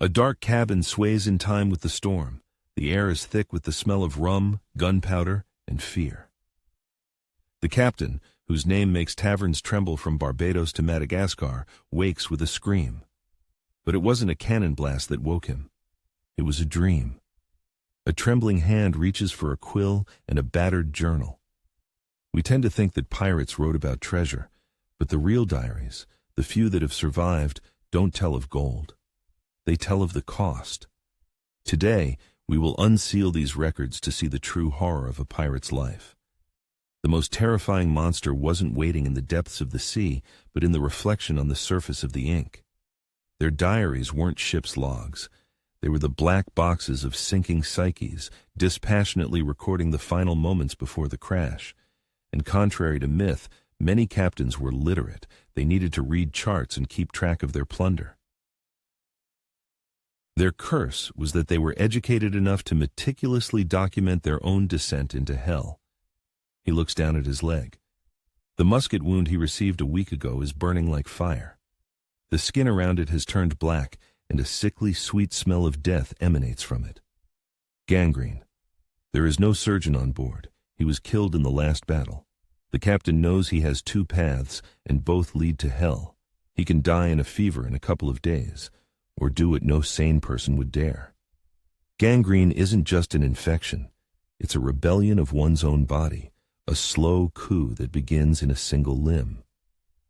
A dark cabin sways in time with the storm. The air is thick with the smell of rum, gunpowder, and fear. The captain, whose name makes taverns tremble from Barbados to Madagascar, wakes with a scream. But it wasn't a cannon blast that woke him. It was a dream. A trembling hand reaches for a quill and a battered journal. We tend to think that pirates wrote about treasure, but the real diaries, the few that have survived, don't tell of gold. They tell of the cost. Today, we will unseal these records to see the true horror of a pirate's life. The most terrifying monster wasn't waiting in the depths of the sea, but in the reflection on the surface of the ink. Their diaries weren't ship's logs. They were the black boxes of sinking psyches, dispassionately recording the final moments before the crash. And contrary to myth, many captains were literate. They needed to read charts and keep track of their plunder. Their curse was that they were educated enough to meticulously document their own descent into hell. He looks down at his leg. The musket wound he received a week ago is burning like fire. The skin around it has turned black, and a sickly, sweet smell of death emanates from it. Gangrene. There is no surgeon on board. He was killed in the last battle. The captain knows he has two paths, and both lead to hell. He can die in a fever in a couple of days, or do what no sane person would dare. Gangrene isn't just an infection. It's a rebellion of one's own body, a slow coup that begins in a single limb.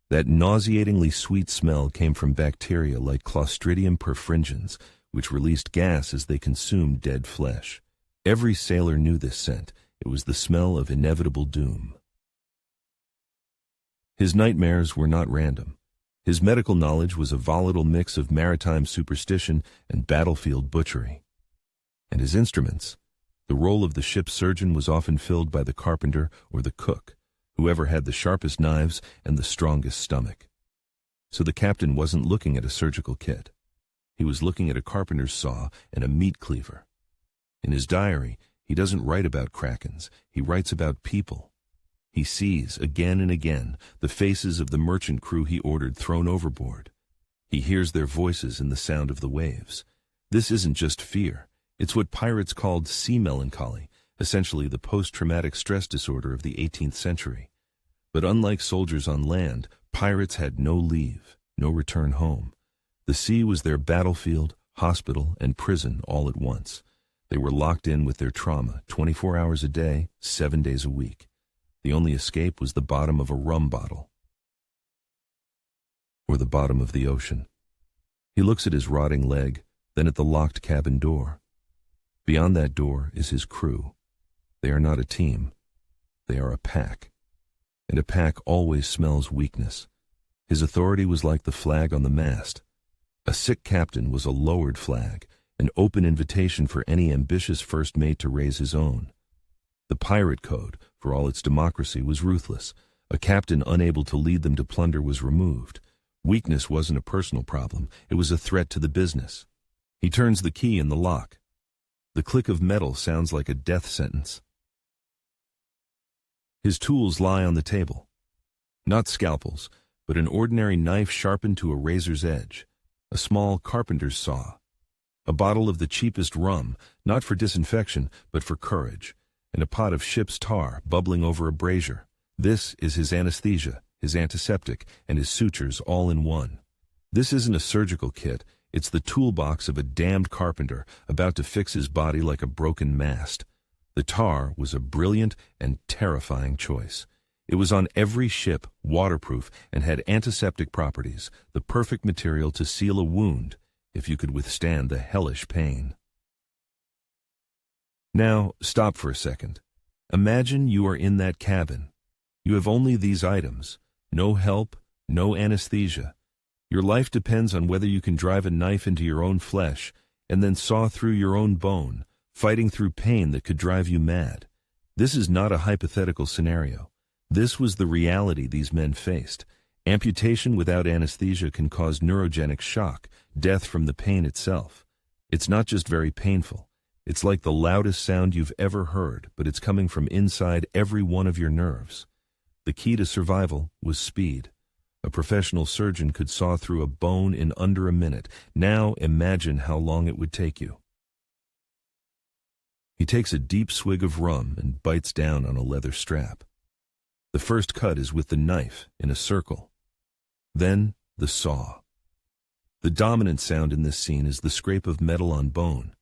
That nauseatingly sweet smell came from bacteria like Clostridium perfringens, which released gas as they consumed dead flesh. Every sailor knew this scent. It was the smell of inevitable doom. His nightmares were not random. His medical knowledge was a volatile mix of maritime superstition and battlefield butchery. And his instruments, the role of the ship's surgeon was often filled by the carpenter or the cook, whoever had the sharpest knives and the strongest stomach. So the captain wasn't looking at a surgical kit. He was looking at a carpenter's saw and a meat cleaver. In his diary, he doesn't write about krakens, he writes about people. He sees, again and again, the faces of the merchant crew he ordered thrown overboard. He hears their voices in the sound of the waves. This isn't just fear. It's what pirates called sea melancholy, essentially the post-traumatic stress disorder of the 18th century. But unlike soldiers on land, pirates had no leave, no return home. The sea was their battlefield, hospital, and prison all at once. They were locked in with their trauma, 24 hours a day, 7 days a week. The only escape was the bottom of a rum bottle. Or the bottom of the ocean. He looks at his rotting leg, then at the locked cabin door. Beyond that door is his crew. They are not a team. They are a pack. And a pack always smells weakness. His authority was like the flag on the mast. A sick captain was a lowered flag, an open invitation for any ambitious first mate to raise his own. The pirate code, for all its democracy, was ruthless. A captain unable to lead them to plunder was removed. Weakness wasn't a personal problem. It was a threat to the business. He turns the key in the lock. The click of metal sounds like a death sentence. His tools lie on the table. Not scalpels, but an ordinary knife sharpened to a razor's edge. A small carpenter's saw. A bottle of the cheapest rum, not for disinfection, but for courage. And a pot of ship's tar bubbling over a brazier. This is his anesthesia, his antiseptic, and his sutures all in one. This isn't a surgical kit, it's the toolbox of a damned carpenter about to fix his body like a broken mast. The tar was a brilliant and terrifying choice. It was on every ship, waterproof, and had antiseptic properties, the perfect material to seal a wound, if you could withstand the hellish pain. Now, stop for a second. Imagine you are in that cabin. You have only these items. No help, no anesthesia. Your life depends on whether you can drive a knife into your own flesh and then saw through your own bone, fighting through pain that could drive you mad. This is not a hypothetical scenario. This was the reality these men faced. Amputation without anesthesia can cause neurogenic shock, death from the pain itself. It's not just very painful. It's like the loudest sound you've ever heard, but it's coming from inside every one of your nerves. The key to survival was speed. A professional surgeon could saw through a bone in under a minute. Now imagine how long it would take you. He takes a deep swig of rum and bites down on a leather strap. The first cut is with the knife in a circle. Then the saw. The dominant sound in this scene is the scrape of metal on bone.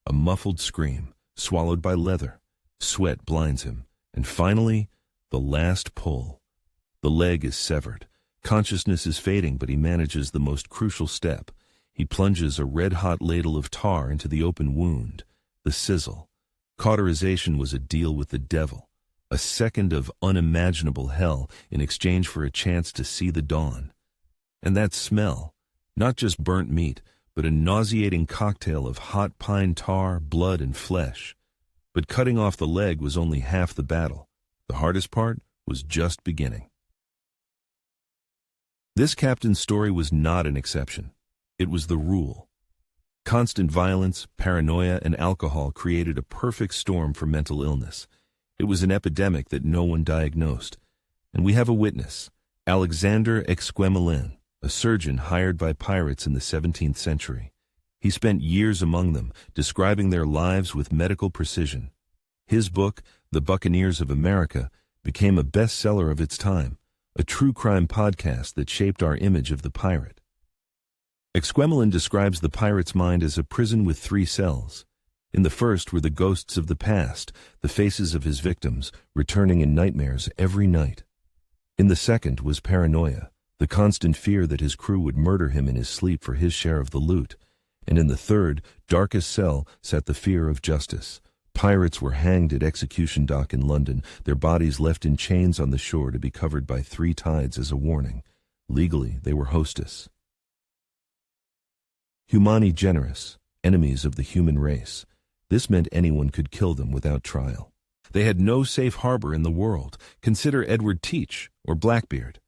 A muffled scream, swallowed by leather. Sweat blinds him. And finally, the last pull. The leg is severed. Consciousness is fading, but he manages the most crucial step. He plunges a red-hot ladle of tar into the open wound. The sizzle. Cauterization was a deal with the devil. A second of unimaginable hell in exchange for a chance to see the dawn. And that smell, not just burnt meat, but a nauseating cocktail of hot pine tar, blood, and flesh. But cutting off the leg was only half the battle. The hardest part was just beginning. This captain's story was not an exception. It was the rule. Constant violence, paranoia, and alcohol created a perfect storm for mental illness. It was an epidemic that no one diagnosed. And we have a witness, Alexander Exquemelin, a surgeon hired by pirates in the 17th century. He spent years among them, describing their lives with medical precision. His book, The Buccaneers of America, became a bestseller of its time, a true crime podcast that shaped our image of the pirate. Exquemelin describes the pirate's mind as a prison with 3 cells. In the first were the ghosts of the past, the faces of his victims, returning in nightmares every night. In the second was paranoia, the constant fear that his crew would murder him in his sleep for his share of the loot. And in the third, darkest cell, sat the fear of justice. Pirates were hanged at Execution Dock in London, their bodies left in chains on the shore to be covered by 3 tides as a warning. Legally, they were hostess. Humani generis, enemies of the human race. This meant anyone could kill them without trial. They had no safe harbor in the world. Consider Edward Teach or Blackbeard.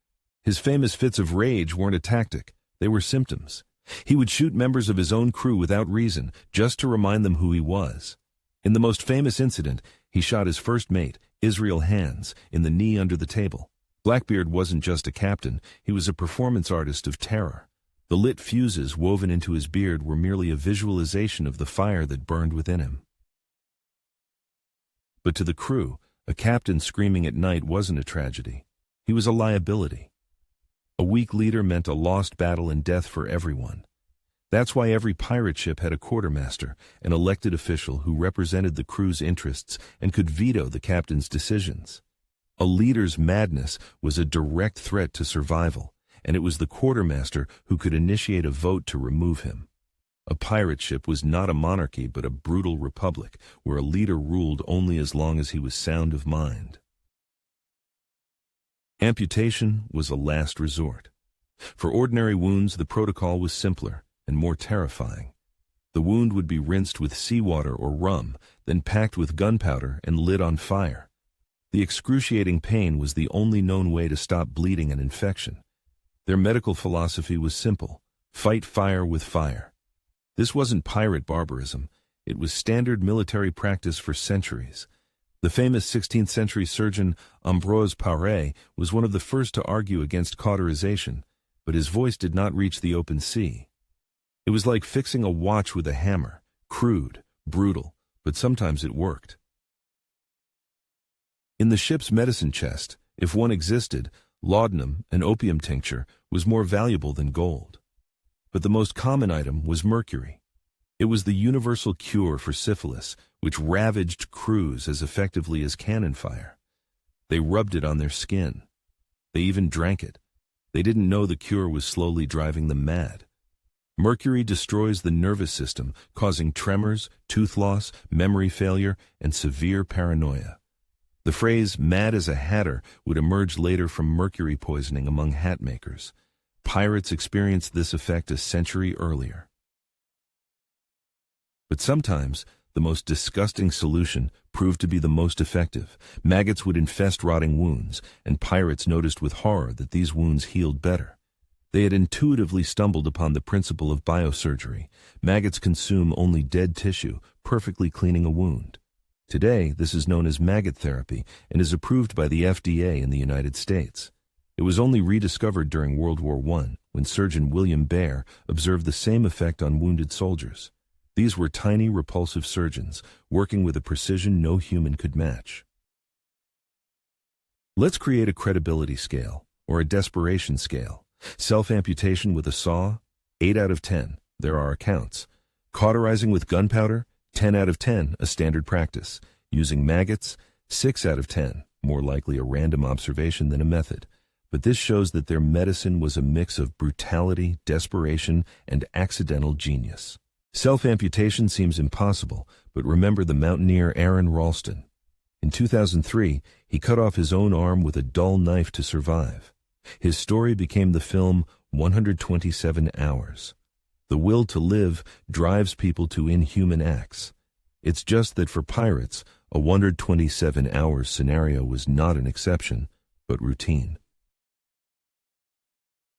His famous fits of rage weren't a tactic. They were symptoms. He would shoot members of his own crew without reason, just to remind them who he was. In the most famous incident, he shot his first mate, Israel Hands, in the knee under the table. Blackbeard wasn't just a captain, he was a performance artist of terror. The lit fuses woven into his beard were merely a visualization of the fire that burned within him. But to the crew, a captain screaming at night wasn't a tragedy. He was a liability. A weak leader meant a lost battle and death for everyone. That's why every pirate ship had a quartermaster, an elected official who represented the crew's interests and could veto the captain's decisions. A leader's madness was a direct threat to survival, and it was the quartermaster who could initiate a vote to remove him. A pirate ship was not a monarchy but a brutal republic, where a leader ruled only as long as he was sound of mind. Amputation was a last resort. For ordinary wounds, the protocol was simpler and more terrifying. The wound would be rinsed with seawater or rum, then packed with gunpowder and lit on fire. The excruciating pain was the only known way to stop bleeding and infection. Their medical philosophy was simple: fight fire with fire. This wasn't pirate barbarism. It was standard military practice for centuries. The famous 16th century surgeon Ambroise Paré was one of the first to argue against cauterization, but his voice did not reach the open sea. It was like fixing a watch with a hammer, crude, brutal, but sometimes it worked. In the ship's medicine chest, if one existed, laudanum, an opium tincture, was more valuable than gold. But the most common item was mercury. It was the universal cure for syphilis, which ravaged crews as effectively as cannon fire. They rubbed it on their skin. They even drank it. They didn't know the cure was slowly driving them mad. Mercury destroys the nervous system, causing tremors, tooth loss, memory failure, and severe paranoia. The phrase "mad as a hatter" would emerge later from mercury poisoning among hat makers. Pirates experienced this effect a century earlier. But sometimes, the most disgusting solution proved to be the most effective. Maggots would infest rotting wounds, and pirates noticed with horror that these wounds healed better. They had intuitively stumbled upon the principle of biosurgery. Maggots consume only dead tissue, perfectly cleaning a wound. Today, this is known as maggot therapy and is approved by the FDA in the United States. It was only rediscovered during World War I, when surgeon William Baer observed the same effect on wounded soldiers. These were tiny, repulsive surgeons, working with a precision no human could match. Let's create a credibility scale, or a desperation scale. Self-amputation with a saw, 8 out of 10. There are accounts. Cauterizing with gunpowder, 10 out of 10, a standard practice. Using maggots, 6 out of 10, more likely a random observation than a method. But this shows that their medicine was a mix of brutality, desperation, and accidental genius. Self-amputation seems impossible, but remember the mountaineer Aaron Ralston. In 2003, he cut off his own arm with a dull knife to survive. His story became the film 127 Hours. The will to live drives people to inhuman acts. It's just that for pirates, a 127 hours scenario was not an exception, but routine.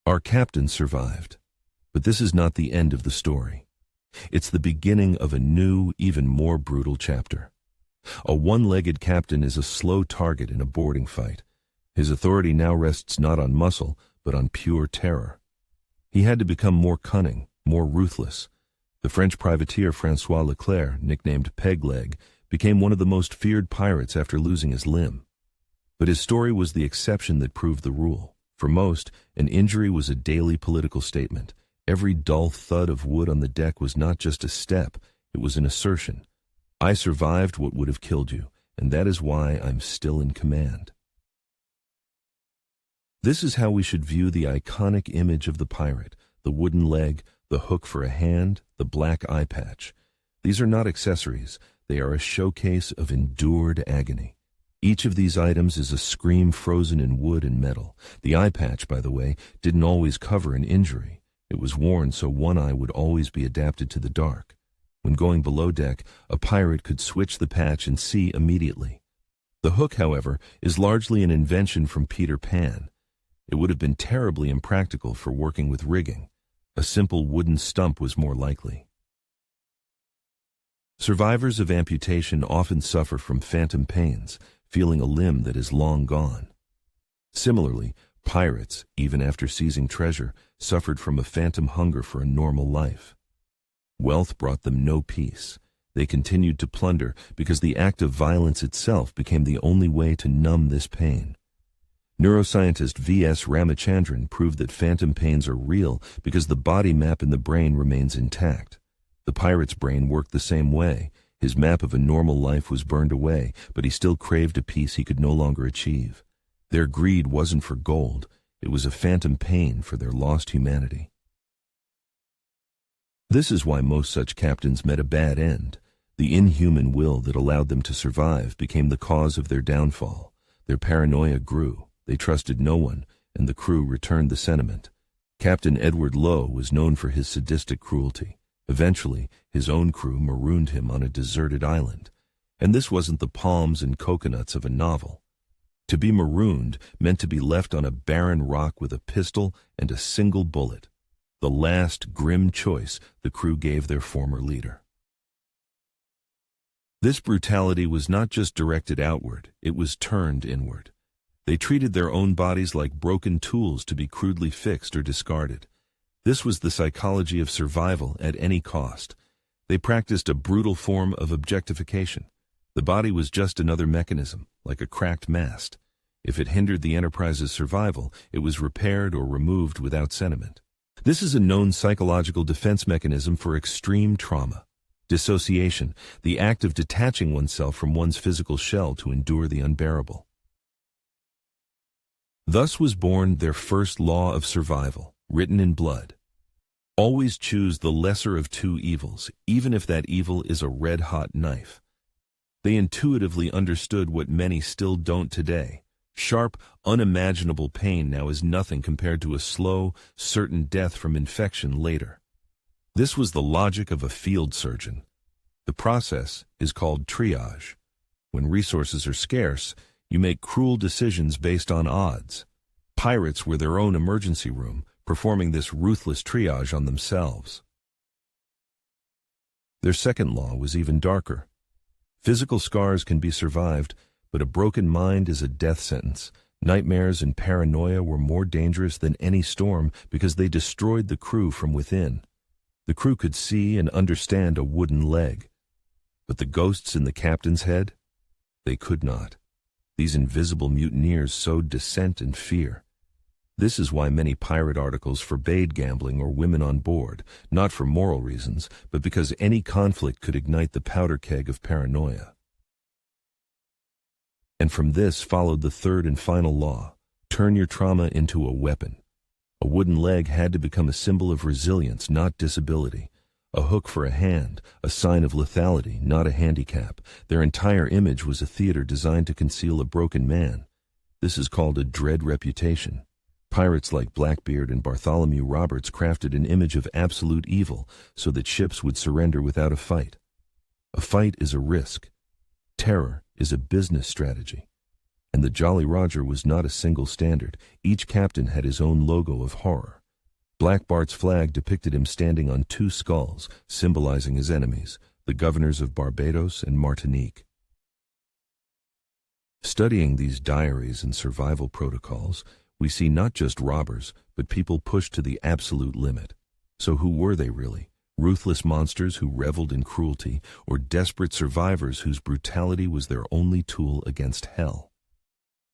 Our captain survived, but this is not the end of the story. It's the beginning of a new, even more brutal chapter. A one-legged captain is a slow target in a boarding fight. His authority now rests not on muscle, but on pure terror. He had to become more cunning, more ruthless. The French privateer François Leclerc, nicknamed Peg-Leg, became one of the most feared pirates after losing his limb. But his story was the exception that proved the rule. For most, an injury was a daily political statement. Every dull thud of wood on the deck was not just a step, it was an assertion. I survived what would have killed you, and that is why I'm still in command. This is how we should view the iconic image of the pirate, the wooden leg, the hook for a hand, the black eye patch. These are not accessories, they are a showcase of endured agony. Each of these items is a scream frozen in wood and metal. The eye patch, by the way, didn't always cover an injury. It was worn so one eye would always be adapted to the dark. When going below deck, a pirate could switch the patch and see immediately. The hook, however, is largely an invention from Peter Pan. It would have been terribly impractical for working with rigging. A simple wooden stump was more likely. Survivors of amputation often suffer from phantom pains, feeling a limb that is long gone. Similarly, pirates, even after seizing treasure, suffered from a phantom hunger for a normal life. Wealth brought them no peace. They continued to plunder because the act of violence itself became the only way to numb this pain. Neuroscientist V.S. Ramachandran proved that phantom pains are real because the body map in the brain remains intact. The pirate's brain worked the same way. His map of a normal life was burned away, but he still craved a peace he could no longer achieve. Their greed wasn't for gold, it was a phantom pain for their lost humanity. This is why most such captains met a bad end. The inhuman will that allowed them to survive became the cause of their downfall. Their paranoia grew, they trusted no one, and the crew returned the sentiment. Captain Edward Lowe was known for his sadistic cruelty. Eventually, his own crew marooned him on a deserted island. And this wasn't the palms and coconuts of a novel. To be marooned meant to be left on a barren rock with a pistol and a single bullet. The last grim choice the crew gave their former leader. This brutality was not just directed outward, it was turned inward. They treated their own bodies like broken tools to be crudely fixed or discarded. This was the psychology of survival at any cost. They practiced a brutal form of objectification. The body was just another mechanism, like a cracked mast. If it hindered the Enterprise's survival, it was repaired or removed without sentiment. This is a known psychological defense mechanism for extreme trauma. Dissociation, the act of detaching oneself from one's physical shell to endure the unbearable. Thus was born their first law of survival, written in blood. Always choose the lesser of two evils, even if that evil is a red-hot knife. They intuitively understood what many still don't today. Sharp, unimaginable pain now is nothing compared to a slow, certain death from infection later. This was the logic of a field surgeon. The process is called triage. When resources are scarce, you make cruel decisions based on odds. Pirates were their own emergency room, performing this ruthless triage on themselves. Their second law was even darker. Physical scars can be survived, but a broken mind is a death sentence. Nightmares and paranoia were more dangerous than any storm because they destroyed the crew from within. The crew could see and understand a wooden leg. But the ghosts in the captain's head? They could not. These invisible mutineers sowed dissent and fear. This is why many pirate articles forbade gambling or women on board, not for moral reasons, but because any conflict could ignite the powder keg of paranoia. And from this followed the third and final law: turn your trauma into a weapon. A wooden leg had to become a symbol of resilience, not disability. A hook for a hand, a sign of lethality, not a handicap. Their entire image was a theater designed to conceal a broken man. This is called a dread reputation. Pirates like Blackbeard and Bartholomew Roberts crafted an image of absolute evil so that ships would surrender without a fight. A fight is a risk. Terror is a business strategy. And the Jolly Roger was not a single standard. Each captain had his own logo of horror. Black Bart's flag depicted him standing on two skulls, symbolizing his enemies, the governors of Barbados and Martinique. Studying these diaries and survival protocols, we see not just robbers, but people pushed to the absolute limit. So who were they really? Ruthless monsters who reveled in cruelty, or desperate survivors whose brutality was their only tool against hell?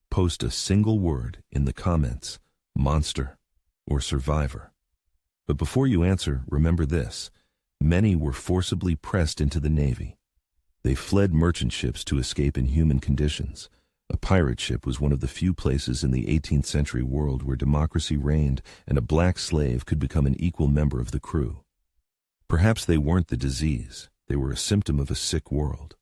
Post a single word in the comments: monster or survivor. But before you answer, remember this: many were forcibly pressed into the Navy. They fled merchant ships to escape inhuman conditions. A pirate ship was one of the few places in the 18th century world where democracy reigned and a black slave could become an equal member of the crew. Perhaps they weren't the disease, they were a symptom of a sick world.